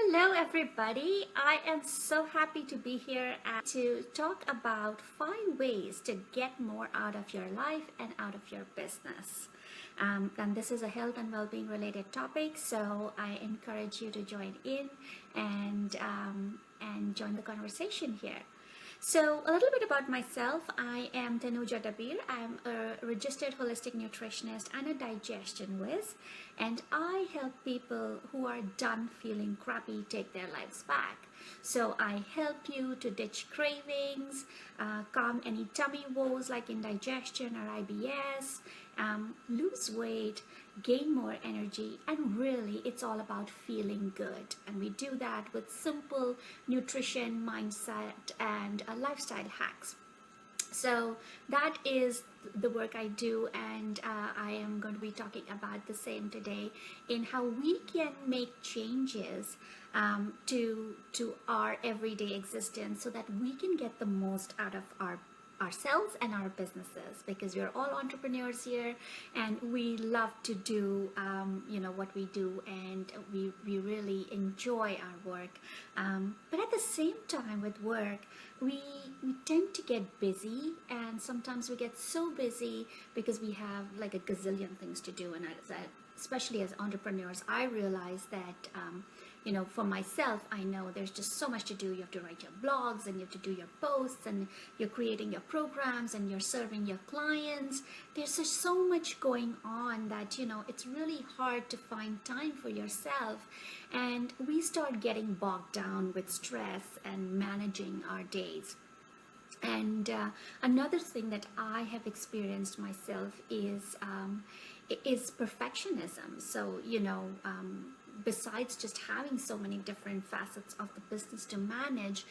Hello, everybody. I am so happy to be here and to talk about 5 ways to get more out of your life and out of your business. And this is a health and well-being related topic, so I encourage you to join in and join the conversation here. So a little bit about myself. I am Tanuja Dabir. I'm a registered holistic nutritionist and a digestion whiz, and I help people who are done feeling crappy take their lives back. So I help you to ditch cravings, calm any tummy woes like indigestion or IBS, lose weight, gain more energy, and really it's all about feeling good. And we do that with simple nutrition, mindset, and lifestyle hacks. So that is the work I do, and I am going to be talking about the same today in how we can make changes to our everyday existence so that we can get the most out of ourselves and our businesses, because we're all entrepreneurs here and we love to do what we do, and we really enjoy our work, but at the same time with work we tend to get busy, and sometimes we get so busy because we have like a gazillion things to do. And especially as entrepreneurs, I realize that for myself, I know there's just so much to do. You have to write your blogs, and you have to do your posts, and you're creating your programs, and you're serving your clients. There's just so much going on that it's really hard to find time for yourself, and we start getting bogged down with stress and managing our days. And another thing that I have experienced myself is perfectionism. So besides just having so many different facets of the business to manage,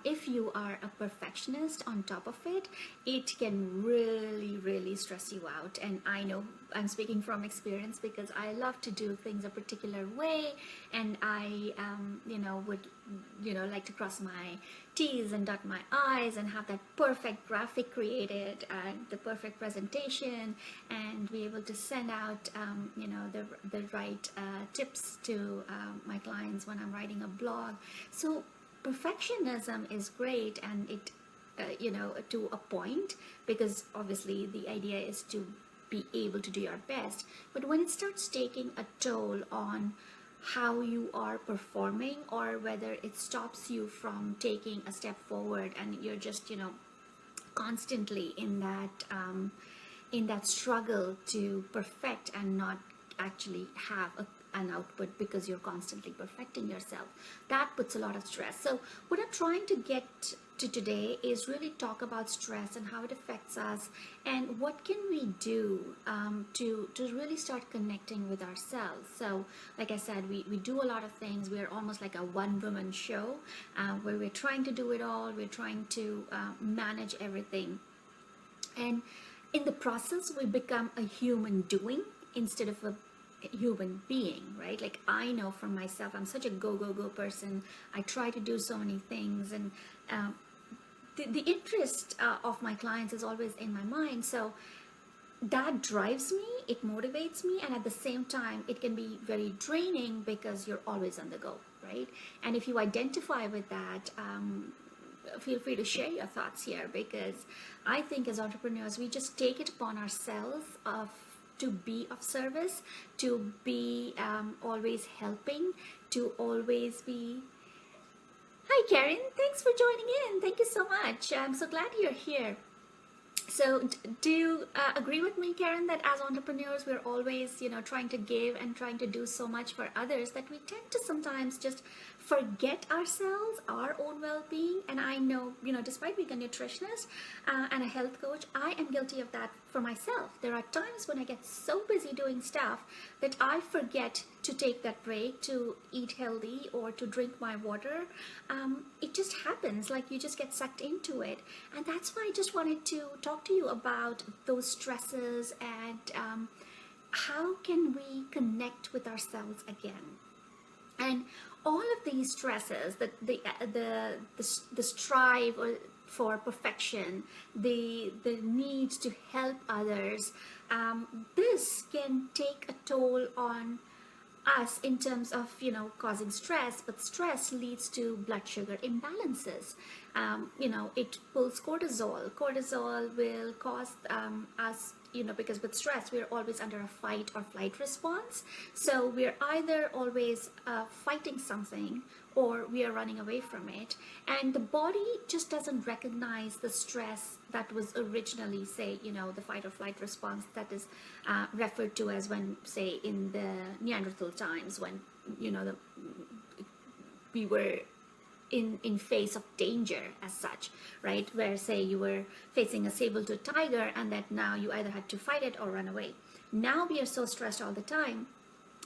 if you are a perfectionist on top of it, it can really stress you out. And I know I'm speaking from experience, because I love to do things a particular way, and I would like to cross my T's and dot my I's and have that perfect graphic created and the perfect presentation, and be able to send out the right tips to my clients when I'm writing a blog. So perfectionism is great, and it to a point, because obviously the idea is to be able to do your best. But when it starts taking a toll on how you are performing, or whether it stops you from taking a step forward, and you're just constantly in that struggle to perfect and not actually have an output because you're constantly perfecting yourself, that puts a lot of stress. So what I'm trying to get to today is really talk about stress and how it affects us, and what can we do to really start connecting with ourselves. So like I said, we do a lot of things. We're almost like a one-woman show, where we're trying to do it all. We're trying to manage everything, and in the process we become a human doing instead of a human being, right? Like, I know from myself, I'm such a go person. I try to do so many things, and the interest of my clients is always in my mind. So that drives me, it motivates me, and at the same time it can be very draining because you're always on the go, right? And if you identify with that, feel free to share your thoughts here, because I think as entrepreneurs we just take it upon ourselves to be of service, to be always helping, to always be... Hi Karen, thanks for joining in. Thank you so much. I'm so glad you're here. So do you agree with me, Karen, that as entrepreneurs we're always trying to give and trying to do so much for others that we tend to sometimes just forget ourselves, our own well-being? And I know, despite being a nutritionist and a health coach, I am guilty of that for myself. There are times when I get so busy doing stuff that I forget to take that break, to eat healthy, or to drink my water. It just happens, like you just get sucked into it. And that's why I just wanted to talk to you about those stresses, and how can we connect with ourselves again. And all of these stresses, the strive for perfection, the need to help others, this can take a toll on us in terms of causing stress, but stress leads to blood sugar imbalances. It pulls cortisol. Cortisol will cause us, because with stress we're always under a fight or flight response, so we're either always fighting something or we are running away from it, and the body just doesn't recognize the stress that was originally, say, the fight or flight response that is referred to as when, say, in the Neanderthal times, when we were in face of danger as such, right? Where, say, you were facing a saber-tooth tiger and that now you either had to fight it or run away. Now we are so stressed all the time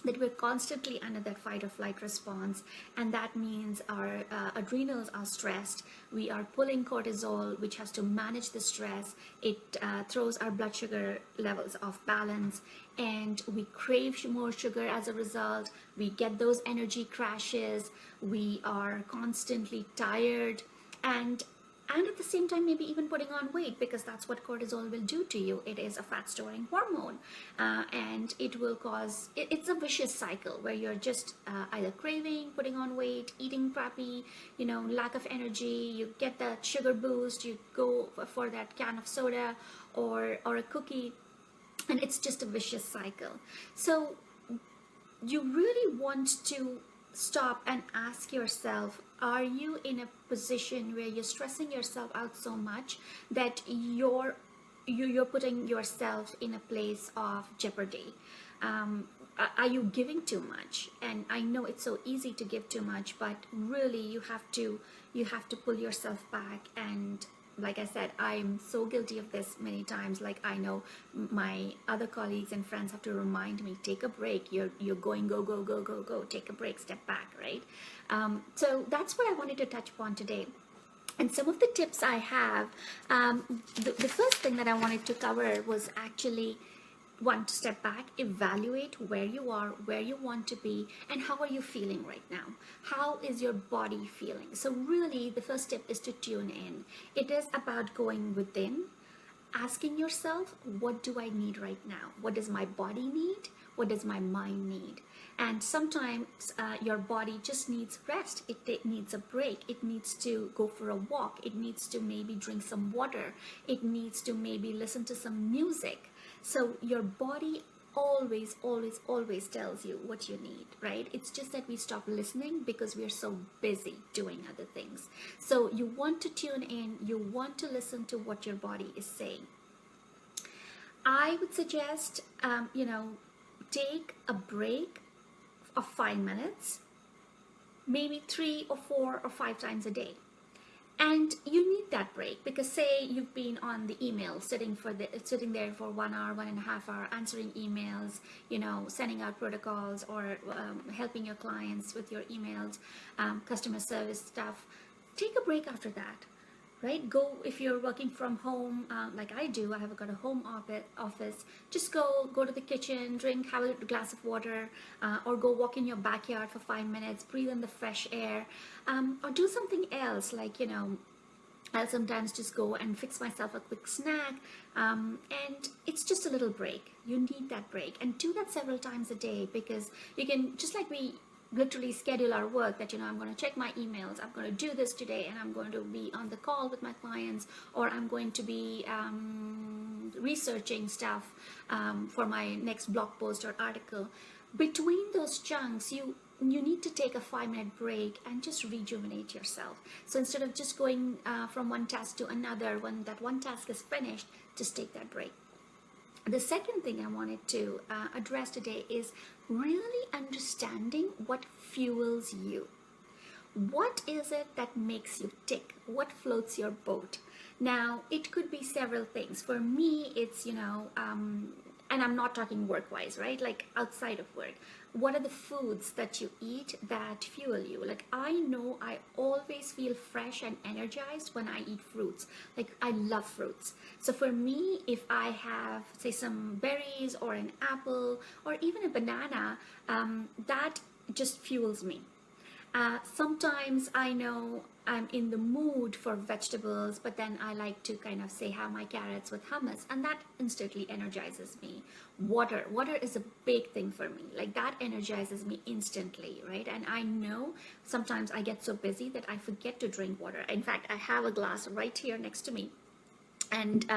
that we're constantly under that fight or flight response, and that means our adrenals are stressed. We are pulling cortisol, which has to manage the stress. It throws our blood sugar levels off balance, and we crave more sugar as a result. We get those energy crashes. We are constantly tired, and at the same time maybe even putting on weight, because that's what cortisol will do to you. It is a fat storing hormone, and it will cause, it's a vicious cycle where you're just either craving, putting on weight, eating crappy, lack of energy. You get that sugar boost, you go for that can of soda or a cookie, and it's just a vicious cycle. So you really want to stop and ask yourself, are you in a position where you're stressing yourself out so much that you're putting yourself in a place of jeopardy? Are you giving too much? And I know it's so easy to give too much, but really you have to pull yourself back. And like I said, I'm so guilty of this many times. Like, I know my other colleagues and friends have to remind me, take a break. You're going, go, take a break, step back, right? So that's what I wanted to touch upon today. And some of the tips I have, the first thing that I wanted to cover was actually, one, to step back, evaluate where you are, where you want to be, and how are you feeling right now? How is your body feeling? So really, the first step is to tune in. It is about going within, asking yourself, what do I need right now? What does my body need? What does my mind need? And sometimes your body just needs rest. It needs a break. It needs to go for a walk. It needs to maybe drink some water. It needs to maybe listen to some music. So your body always tells you what you need, right? It's just that we stop listening because we are so busy doing other things. So you want to tune in, you want to listen to what your body is saying. I would suggest, take a break of 5 minutes, maybe 3 or 4 or 5 times a day. And you need that break because, say, you've been on the email, sitting there for 1 hour, 1.5 hours, answering emails, sending out protocols, or helping your clients with your emails, customer service stuff. Take a break after that, right? Go, if you're working from home, like I do, I have got a home office. Just go to the kitchen, have a glass of water, or go walk in your backyard for 5 minutes, breathe in the fresh air, or do something else. Like, I'll sometimes just go and fix myself a quick snack, and it's just a little break. You need that break, and do that several times a day, because you can, just like we literally schedule our work, that I'm going to check my emails, I'm going to do this today, and I'm going to be on the call with my clients, or I'm going to be researching stuff for my next blog post or article. Between those chunks, you need to take a 5-minute break and just rejuvenate yourself. So instead of just going from one task to another, when that one task is finished, just take that break. The second thing I wanted to address today is really understanding what fuels you. What is it that makes you tick? What floats your boat? Now, it could be several things. For me, it's, and I'm not talking work-wise, right? Like outside of work. What are the foods that you eat that fuel you? Like, I know I always feel fresh and energized when I eat fruits. Like, I love fruits. So for me, if I have, say, some berries or an apple or even a banana, that just fuels me. Sometimes I know I'm in the mood for vegetables, but then I like to kind of say have my carrots with hummus, and that instantly energizes me. Water is a big thing for me. Like that energizes me instantly, right? And I know sometimes I get so busy that I forget to drink water. In fact, I have a glass right here next to me, and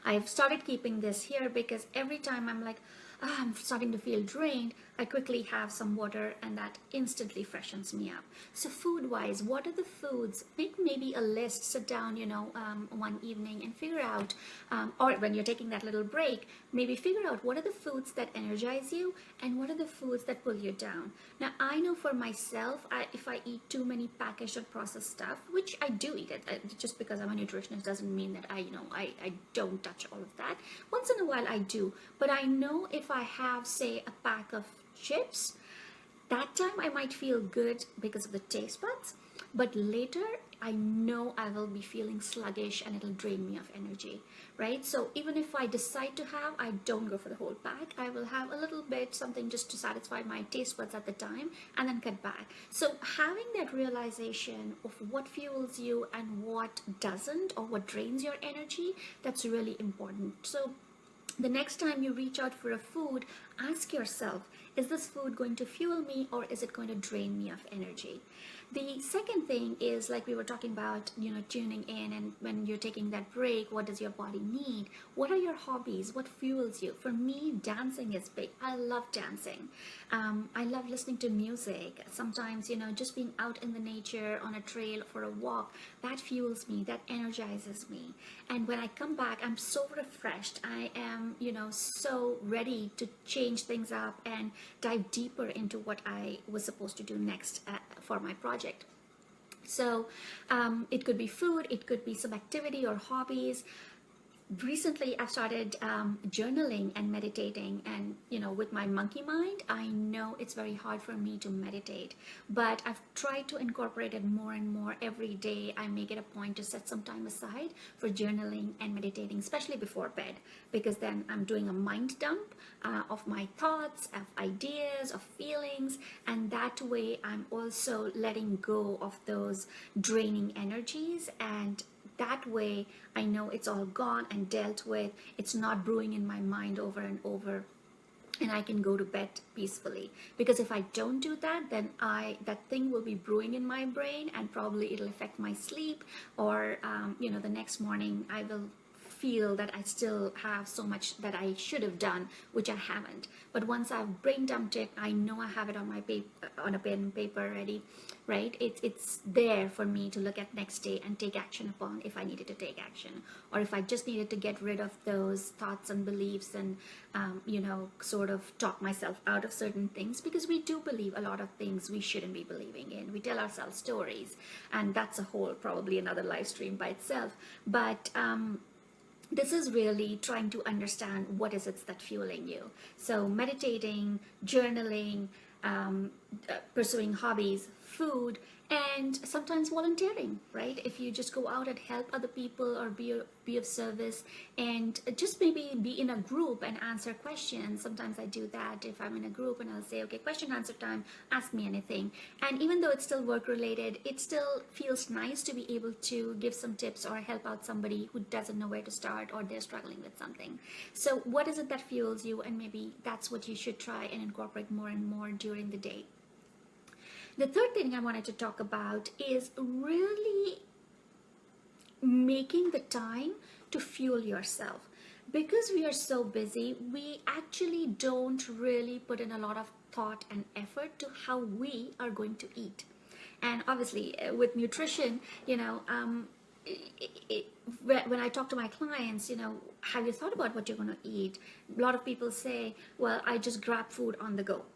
I've started keeping this here because every time I'm like, I'm starting to feel drained, I quickly have some water, and that instantly freshens me up. So food wise, what are the foods? Make maybe a list, sit down, one evening and figure out, or when you're taking that little break, maybe figure out what are the foods that energize you and what are the foods that pull you down. Now I know for myself, if I eat too many packaged or processed stuff, which I do eat it, just because I'm a nutritionist doesn't mean that I don't touch all of that. Once in a while I do, but I know if I have, say, a pack of chips, that time I might feel good because of the taste buds, but later I know I will be feeling sluggish and it'll drain me of energy, right? So even if I decide to have, I don't go for the whole pack. I will have a little bit, something just to satisfy my taste buds at the time, and then cut back. So having that realization of what fuels you and what doesn't, or what drains your energy, that's really important. So the next time you reach out for a food, ask yourself, is this food going to fuel me or is it going to drain me of energy? The second thing is, like we were talking about, tuning in, and when you're taking that break, what does your body need? What are your hobbies? What fuels you? For me, dancing is big. I love dancing. I love listening to music. Sometimes, just being out in the nature on a trail for a walk, that fuels me, that energizes me. And when I come back, I'm so refreshed. I am, so ready to change things up and dive deeper into what I was supposed to do next for my project. So it could be food, it could be some activity or hobbies. Recently I've started journaling and meditating, and with my monkey mind, I know it's very hard for me to meditate, but I've tried to incorporate it more and more. Every day I make it a point to set some time aside for journaling and meditating, especially before bed, because then I'm doing a mind dump of my thoughts, of ideas, of feelings, and that way I'm also letting go of those draining energies, and that way I know it's all gone and dealt with. It's not brewing in my mind over and over, and I can go to bed peacefully. Because if I don't do that, then that thing will be brewing in my brain, and probably it'll affect my sleep, or the next morning I will feel that I still have so much that I should have done, which I haven't. But once I've brain dumped it, I know I have it on my on a pen and paper ready, right? It's there for me to look at next day and take action upon if I needed to take action, or if I just needed to get rid of those thoughts and beliefs, and sort of talk myself out of certain things, because we do believe a lot of things we shouldn't be believing in. We tell ourselves stories, and that's a whole, probably another live stream by itself. But this is really trying to understand what is it that's fueling you. So meditating, journaling, pursuing hobbies, food, and sometimes volunteering, right? If you just go out and help other people, or be of service, and just maybe be in a group and answer questions. Sometimes I do that if I'm in a group, and I'll say, okay, question answer time, ask me anything. And even though it's still work related, it still feels nice to be able to give some tips or help out somebody who doesn't know where to start, or they're struggling with something. So what is it that fuels you? And maybe that's what you should try and incorporate more and more during the day. The third thing I wanted to talk about is really making the time to fuel yourself. Because we are so busy, we actually don't really put in a lot of thought and effort to how we are going to eat. And obviously with nutrition, when I talk to my clients, have you thought about what you're going to eat? A lot of people say, well, I just grab food on the go,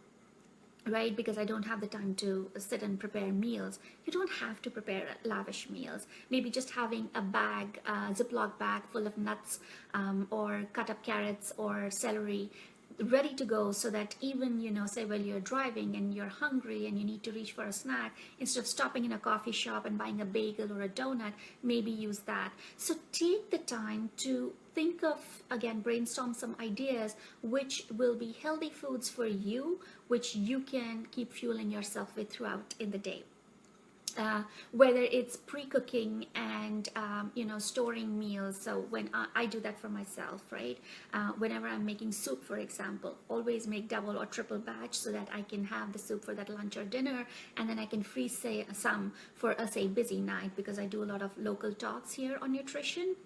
right? Because I don't have the time to sit and prepare meals. You don't have to prepare lavish meals. Maybe just having a bag, Ziploc bag full of nuts, or cut up carrots or celery ready to go, so that even, say while you're driving and you're hungry and you need to reach for a snack, instead of stopping in a coffee shop and buying a bagel or a donut, maybe use that. So take the time to think of, again, brainstorm some ideas which will be healthy foods for you, which you can keep fueling yourself with throughout in the day. whether it's pre-cooking and storing meals. So when I do that for myself, right? Whenever I'm making soup, for example, always make double or triple batch so that I can have the soup for that lunch or dinner, and then I can freeze say some for a say busy night, because I do a lot of local talks here on nutrition.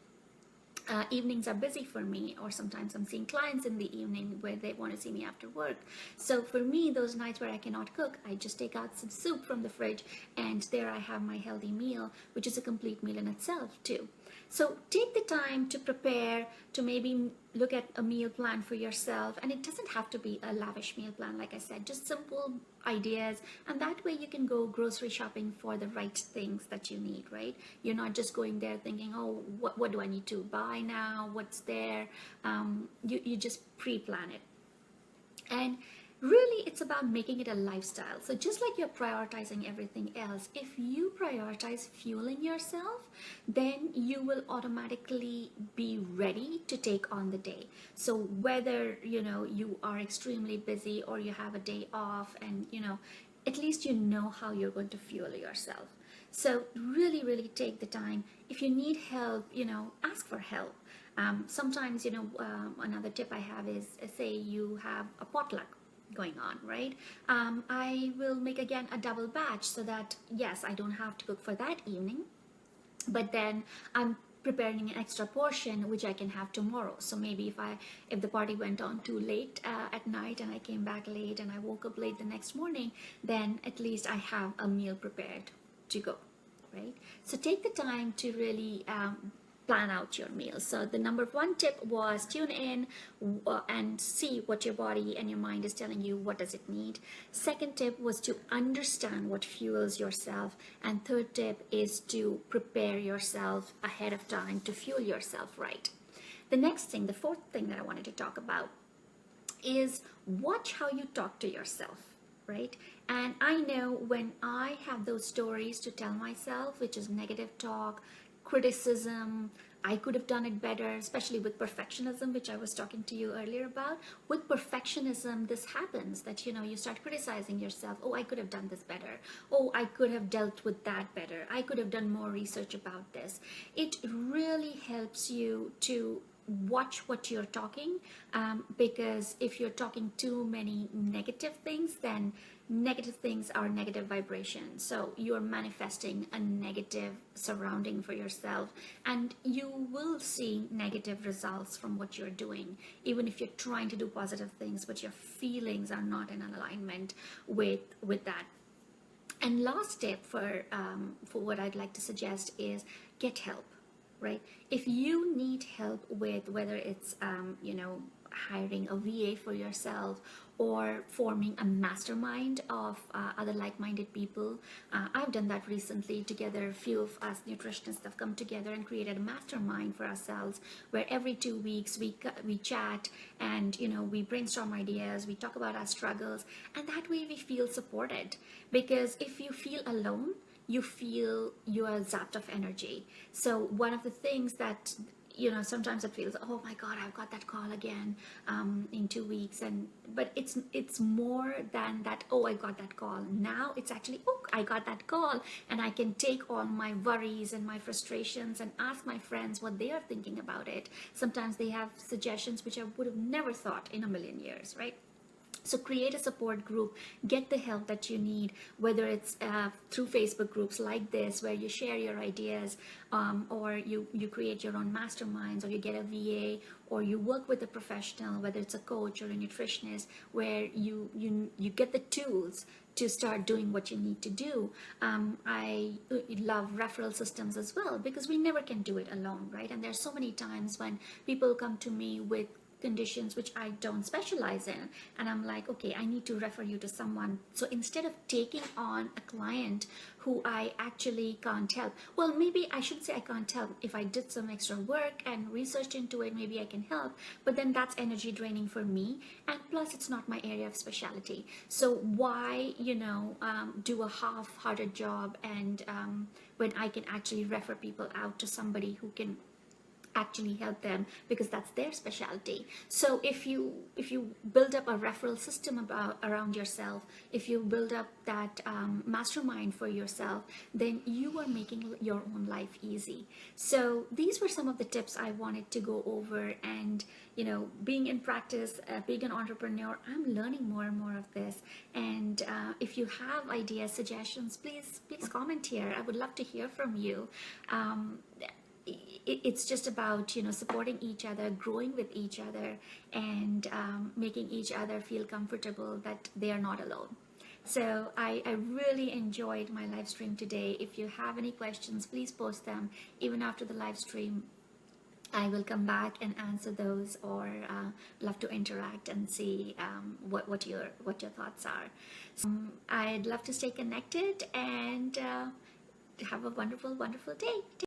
Evenings are busy for me, or sometimes I'm seeing clients in the evening where they want to see me after work. So for me, those nights where I cannot cook, I just take out some soup from the fridge, and there I have my healthy meal, which is a complete meal in itself too. So take the time to prepare, to maybe look at a meal plan for yourself. And it doesn't have to be a lavish meal plan, like I said, just simple ideas. And that way you can go grocery shopping for the right things that you need, right? You're not just going there thinking, oh, what do I need to buy now? What's there? You just pre-plan it. And really, it's about making it a lifestyle. So just like you're prioritizing everything else, if you prioritize fueling yourself, then you will automatically be ready to take on the day. So whether you are extremely busy or you have a day off, and at least you know how you're going to fuel yourself. So really, really take the time. If you need help, ask for help. Sometimes, another tip I have is, say you have a potluck going on, right? I will make again a double batch, so that yes, I don't have to cook for that evening, but then I'm preparing an extra portion which I can have tomorrow. So maybe if the party went on too late at night, and I came back late and I woke up late the next morning, then at least I have a meal prepared to go, right? So take the time to really plan out your meals. So the number one tip was tune in and see what your body and your mind is telling you. What does it need? Second tip was to understand what fuels yourself. And third tip is to prepare yourself ahead of time to fuel yourself right. The next thing, the fourth thing that I wanted to talk about, is watch how you talk to yourself, right? And I know when I have those stories to tell myself, which is negative talk, criticism, I could have done it better, especially with perfectionism, which I was talking to you earlier about. With perfectionism, this happens, that you start criticizing yourself. Oh, I could have done this better. Oh, I could have dealt with that better. I could have done more research about this. It really helps you to watch what you're talking, because if you're talking too many negative things, then negative things are negative vibrations. So you're manifesting a negative surrounding for yourself, and you will see negative results from what you're doing, even if you're trying to do positive things, but your feelings are not in alignment with that. And last tip for what I'd like to suggest is get help. Right? If you need help with whether it's hiring a VA for yourself, or forming a mastermind of other like-minded people, I've done that recently. Together, a few of us nutritionists have come together and created a mastermind for ourselves, where every 2 weeks we chat, and we brainstorm ideas, we talk about our struggles, and that way we feel supported. Because if you feel alone, you feel you are zapped of energy. So one of the things that sometimes it feels, oh my God, I've got that call again in 2 weeks, but it's more than that. Oh, I got that call. Now it's actually, oh, I got that call, and I can take all my worries and my frustrations and ask my friends what they are thinking about it. Sometimes they have suggestions which I would have never thought in a million years, right? So create a support group, get the help that you need, whether it's through Facebook groups like this, where you share your ideas, or you create your own masterminds, or you get a VA, or you work with a professional, whether it's a coach or a nutritionist, where you get the tools to start doing what you need to do. I love referral systems as well, because we never can do it alone, right? And there's so many times when people come to me with conditions which I don't specialize in, and I'm like, okay, I need to refer you to someone. So instead of taking on a client who I actually can't help, well, maybe I should say I can't help. If I did some extra work and researched into it, maybe I can help, but then that's energy draining for me, and plus it's not my area of specialty. So why do a half-hearted job, and when I can actually refer people out to somebody who can actually help them because that's their specialty. So if you build up a referral system around yourself, if you build up that mastermind for yourself, then you are making your own life easy. So these were some of the tips I wanted to go over. And being in practice, being an entrepreneur, I'm learning more and more of this. And if you have ideas, suggestions, please comment here. I would love to hear from you. It's just about supporting each other, growing with each other, and making each other feel comfortable that they are not alone. So I really enjoyed my live stream today. If you have any questions, please post them. Even after the live stream, I will come back and answer those, or love to interact and see what your thoughts are. So, I'd love to stay connected, and have a wonderful day.